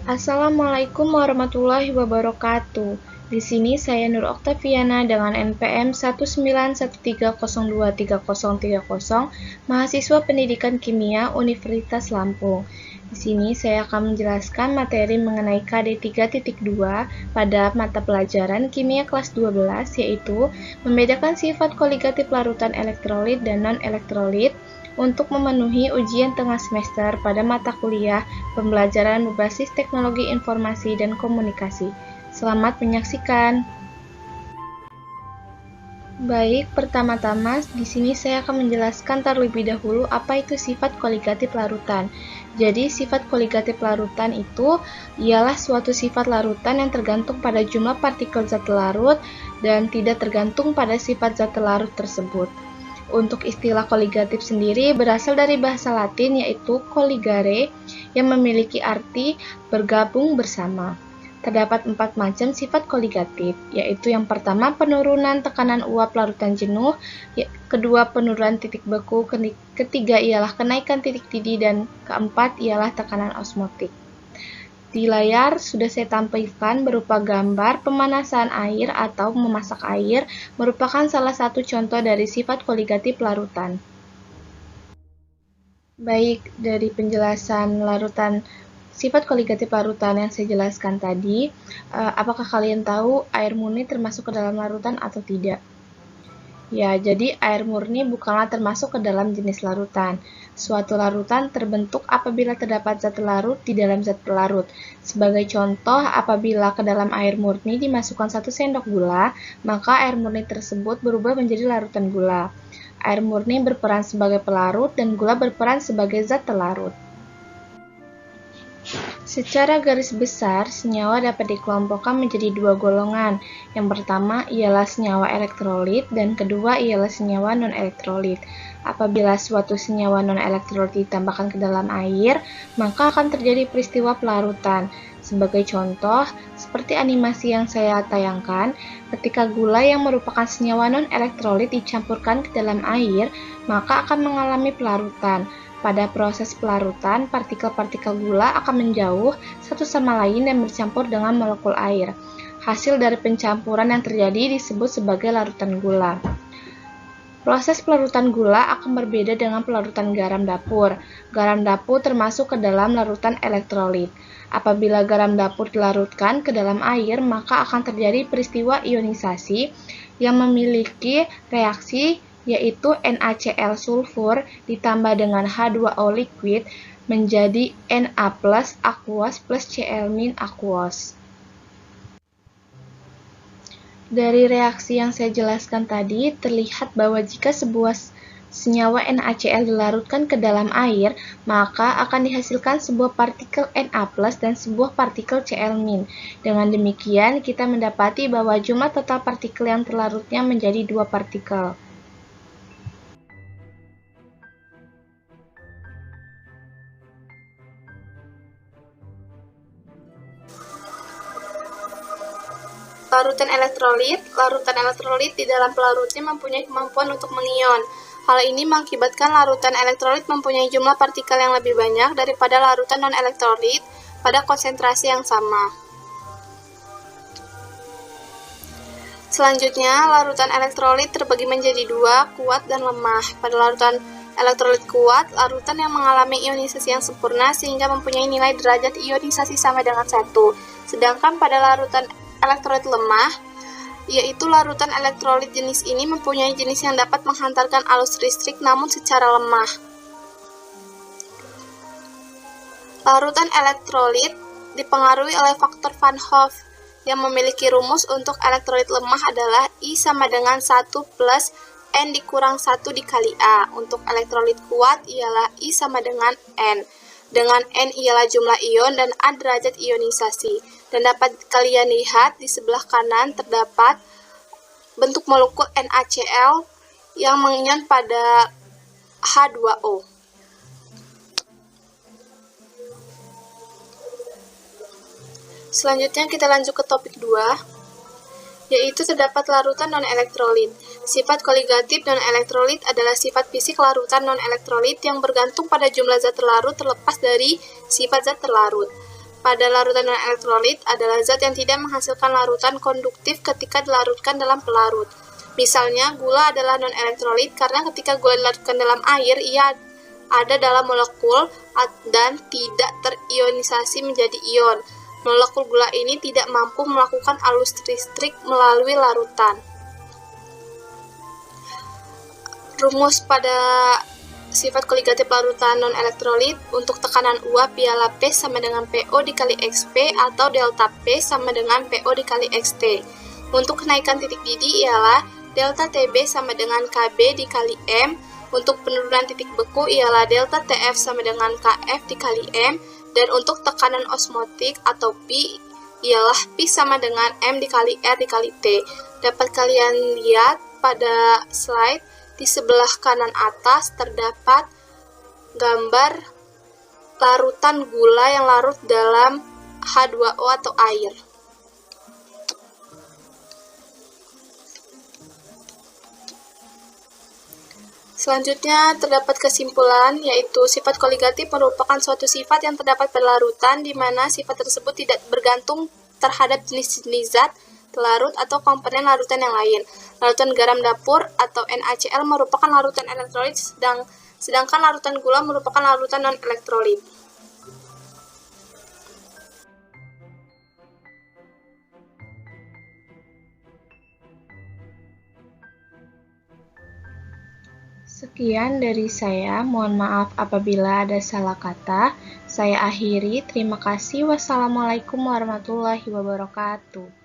Assalamualaikum warahmatullahi wabarakatuh. Di sini saya Nur Oktaviana dengan NPM 19130230030, mahasiswa Pendidikan Kimia Universitas Lampung. Di sini saya akan menjelaskan materi mengenai KD 3.2 pada mata pelajaran Kimia kelas 12, yaitu membedakan sifat koligatif larutan elektrolit dan non-elektrolit untuk memenuhi ujian tengah semester pada mata kuliah pembelajaran berbasis teknologi informasi dan komunikasi. Selamat menyaksikan. Baik, pertama-tama di sini saya akan menjelaskan terlebih dahulu apa itu sifat koligatif larutan. Jadi, sifat koligatif larutan itu ialah suatu sifat larutan yang tergantung pada jumlah partikel zat larut dan tidak tergantung pada sifat zat larut tersebut. Untuk istilah koligatif sendiri berasal dari bahasa Latin yaitu colligare yang memiliki arti bergabung bersama. Terdapat 4 macam sifat koligatif, yaitu yang pertama penurunan tekanan uap larutan jenuh, kedua penurunan titik beku, ketiga ialah kenaikan titik didih, dan keempat ialah tekanan osmotik. Di layar sudah saya tampilkan berupa gambar pemanasan air atau memasak air merupakan salah satu contoh dari sifat koligatif larutan. Baik, dari penjelasan sifat koligatif larutan yang saya jelaskan tadi, apakah kalian tahu air murni termasuk ke dalam larutan atau tidak? Ya, jadi air murni bukanlah termasuk ke dalam jenis larutan. Suatu larutan terbentuk apabila terdapat zat larut di dalam zat pelarut. Sebagai contoh, apabila ke dalam air murni dimasukkan 1 sendok gula, maka air murni tersebut berubah menjadi larutan gula. Air murni berperan sebagai pelarut dan gula berperan sebagai zat telarut. Secara garis besar, senyawa dapat dikelompokkan menjadi 2 golongan. Yang pertama ialah senyawa elektrolit dan kedua ialah senyawa non-elektrolit. Apabila suatu senyawa non-elektrolit ditambahkan ke dalam air, maka akan terjadi peristiwa pelarutan. Sebagai contoh, seperti animasi yang saya tayangkan, ketika gula yang merupakan senyawa non-elektrolit dicampurkan ke dalam air, maka akan mengalami pelarutan. Pada proses pelarutan, partikel-partikel gula akan menjauh satu sama lain dan bercampur dengan molekul air. Hasil dari pencampuran yang terjadi disebut sebagai larutan gula. Proses pelarutan gula akan berbeda dengan pelarutan garam dapur. Garam dapur termasuk ke dalam larutan elektrolit. Apabila garam dapur dilarutkan ke dalam air, maka akan terjadi peristiwa ionisasi yang memiliki reaksi yaitu NaCl sulfur ditambah dengan H2O liquid menjadi Na+ aquos plus Cl- aquos. Dari reaksi yang saya jelaskan tadi, terlihat bahwa jika sebuah senyawa NaCl dilarutkan ke dalam air, maka akan dihasilkan sebuah partikel Na+ dan sebuah partikel Cl-. Dengan demikian, kita mendapati bahwa jumlah total partikel yang terlarutnya menjadi 2 partikel. Larutan elektrolit di dalam pelarutnya mempunyai kemampuan untuk mengion. Hal ini mengakibatkan larutan elektrolit mempunyai jumlah partikel yang lebih banyak daripada larutan non-elektrolit pada konsentrasi yang sama. Selanjutnya, larutan elektrolit terbagi menjadi 2, kuat dan lemah. Pada larutan elektrolit kuat, larutan yang mengalami ionisasi yang sempurna sehingga mempunyai nilai derajat ionisasi sama dengan 1. Sedangkan pada larutan elektrolit lemah, yaitu larutan elektrolit jenis ini mempunyai jenis yang dapat menghantarkan arus listrik namun secara lemah. Larutan elektrolit dipengaruhi oleh faktor Van Hoff yang memiliki rumus untuk elektrolit lemah adalah I sama dengan 1 plus N dikurang 1 dikali A. Untuk elektrolit kuat ialah I sama dengan N. Dengan N ialah jumlah ion dan A derajat ionisasi. Dan dapat kalian lihat di sebelah kanan terdapat bentuk molekul NaCl yang mengion pada H2O. Selanjutnya kita lanjut ke topik 2, yaitu terdapat larutan non-elektrolit. Sifat koligatif non-elektrolit adalah sifat fisik larutan non-elektrolit yang bergantung pada jumlah zat terlarut terlepas dari sifat zat terlarut. pada larutan non-elektrolit adalah zat yang tidak menghasilkan larutan konduktif ketika dilarutkan dalam pelarut. Misalnya, gula adalah non-elektrolit karena ketika gula dilarutkan dalam air, ia ada dalam molekul dan tidak terionisasi menjadi ion. Molekul gula ini tidak mampu melakukan arus listrik melalui larutan. Rumus pada sifat koligatif larutan non-elektrolit untuk tekanan uap ialah P sama dengan PO dikali XP atau delta P sama dengan PO dikali XT. Untuk kenaikan titik didih ialah delta TB sama dengan KB dikali M. Untuk penurunan titik beku ialah delta TF sama dengan KF dikali M. Dan untuk tekanan osmotik atau P ialah P sama dengan M dikali R dikali T. Dapat kalian lihat pada slide di sebelah kanan atas terdapat gambar larutan gula yang larut dalam H2O atau air. Selanjutnya terdapat kesimpulan, yaitu sifat koligatif merupakan suatu sifat yang terdapat pada larutan di mana sifat tersebut tidak bergantung terhadap jenis-jenis zat, larut, atau komponen larutan yang lain. Larutan garam dapur atau NaCl merupakan larutan elektrolit, sedangkan larutan gula merupakan larutan non-elektrolit. Sekian dari saya, mohon maaf apabila ada salah kata. Saya akhiri, terima kasih. Wassalamualaikum warahmatullahi wabarakatuh.